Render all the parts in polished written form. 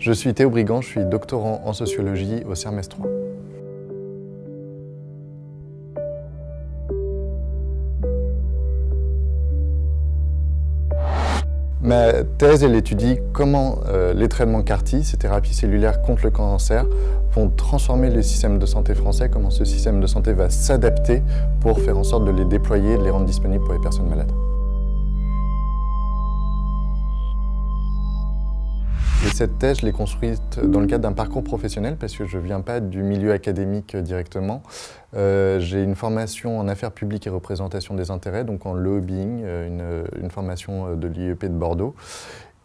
Je suis Théo Brigand, je suis doctorant en sociologie au CERMES 3. Ma thèse, elle étudie comment les traitements CAR-T, ces thérapies cellulaires contre le cancer, vont transformer le système de santé français, comment ce système de santé va s'adapter pour faire en sorte de les déployer et de les rendre disponibles pour les personnes malades. Et cette thèse, je l'ai construite dans le cadre d'un parcours professionnel parce que je ne viens pas du milieu académique directement. J'ai une formation en affaires publiques et représentation des intérêts, donc en lobbying, une formation de l'IEP de Bordeaux.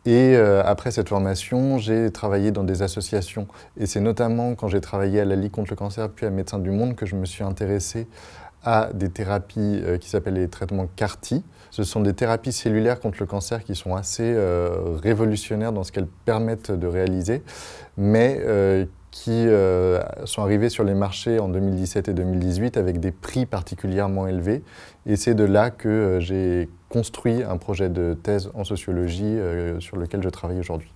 Et après cette formation, j'ai travaillé dans des associations. Et c'est notamment quand j'ai travaillé à la Ligue contre le cancer puis à Médecins du Monde que je me suis intéressé à des thérapies qui s'appellent les traitements CAR-T. Ce sont des thérapies cellulaires contre le cancer qui sont assez révolutionnaires dans ce qu'elles permettent de réaliser, mais qui sont arrivées sur les marchés en 2017 et 2018 avec des prix particulièrement élevés. Et c'est de là que j'ai construit un projet de thèse en sociologie sur lequel je travaille aujourd'hui.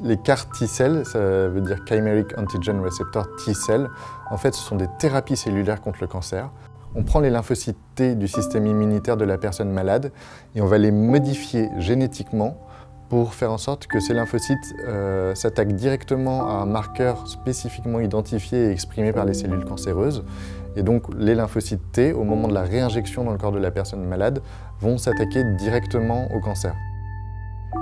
Les CAR T-cells, ça veut dire Chimeric Antigen Receptor T-cells, en fait ce sont des thérapies cellulaires contre le cancer. On prend les lymphocytes T du système immunitaire de la personne malade et on va les modifier génétiquement pour faire en sorte que ces lymphocytes s'attaquent directement à un marqueur spécifiquement identifié et exprimé par les cellules cancéreuses. Et donc les lymphocytes T, au moment de la réinjection dans le corps de la personne malade, vont s'attaquer directement au cancer.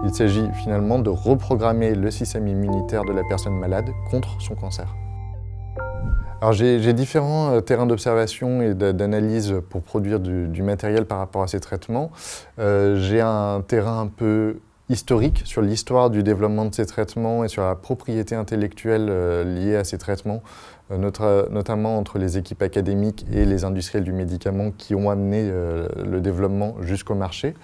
Il s'agit finalement de reprogrammer le système immunitaire de la personne malade contre son cancer. Alors j'ai différents terrains d'observation et d'analyse pour produire du matériel par rapport à ces traitements. J'ai un terrain un peu historique sur l'histoire du développement de ces traitements et sur la propriété intellectuelle liée à ces traitements, notamment entre les équipes académiques et les industriels du médicament qui ont amené le développement jusqu'au marché.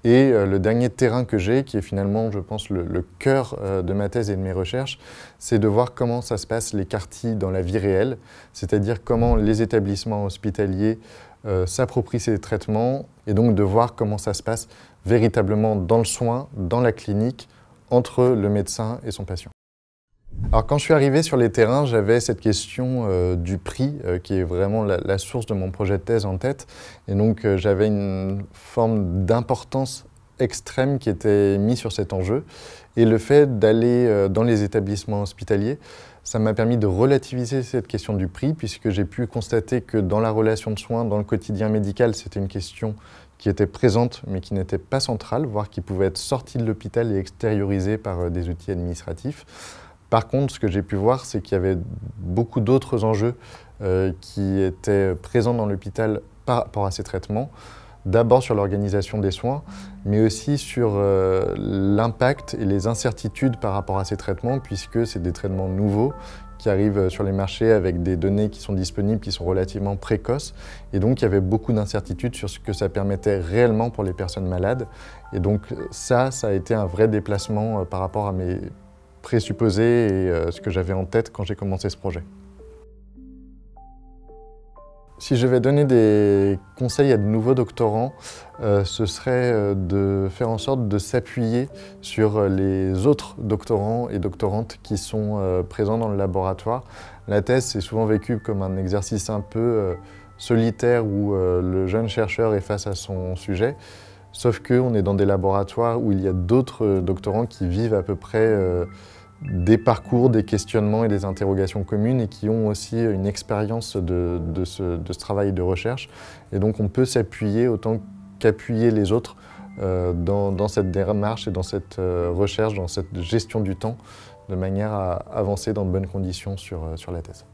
Et le dernier terrain que j'ai, qui est finalement, je pense, le cœur de ma thèse et de mes recherches, c'est de voir comment ça se passe les CAR-T dans la vie réelle, c'est-à-dire comment les établissements hospitaliers s'approprient ces traitements, et donc de voir comment ça se passe véritablement dans le soin, dans la clinique, entre le médecin et son patient. Alors quand je suis arrivé sur les terrains, j'avais cette question du prix qui est vraiment la source de mon projet de thèse en tête. Et donc j'avais une forme d'importance extrême qui était mise sur cet enjeu. Et le fait d'aller dans les établissements hospitaliers, ça m'a permis de relativiser cette question du prix puisque j'ai pu constater que dans la relation de soins, dans le quotidien médical, c'était une question qui était présente mais qui n'était pas centrale, voire qui pouvait être sortie de l'hôpital et extériorisée par des outils administratifs. Par contre, ce que j'ai pu voir, c'est qu'il y avait beaucoup d'autres enjeux qui étaient présents dans l'hôpital par rapport à ces traitements. D'abord sur l'organisation des soins, mais aussi sur l'impact et les incertitudes par rapport à ces traitements, puisque c'est des traitements nouveaux qui arrivent sur les marchés avec des données qui sont disponibles, qui sont relativement précoces. Et donc, il y avait beaucoup d'incertitudes sur ce que ça permettait réellement pour les personnes malades. Et donc, ça a été un vrai déplacement par rapport à mes présupposés et ce que j'avais en tête quand j'ai commencé ce projet. Si je vais donner des conseils à de nouveaux doctorants, ce serait de faire en sorte de s'appuyer sur les autres doctorants et doctorantes qui sont présents dans le laboratoire. La thèse, c'est souvent vécu comme un exercice un peu solitaire où le jeune chercheur est face à son sujet. Sauf qu'on est dans des laboratoires où il y a d'autres doctorants qui vivent à peu près des parcours, des questionnements et des interrogations communes et qui ont aussi une expérience de ce travail de recherche. Et donc on peut s'appuyer autant qu'appuyer les autres dans cette démarche et dans cette recherche, dans cette gestion du temps, de manière à avancer dans de bonnes conditions sur la thèse.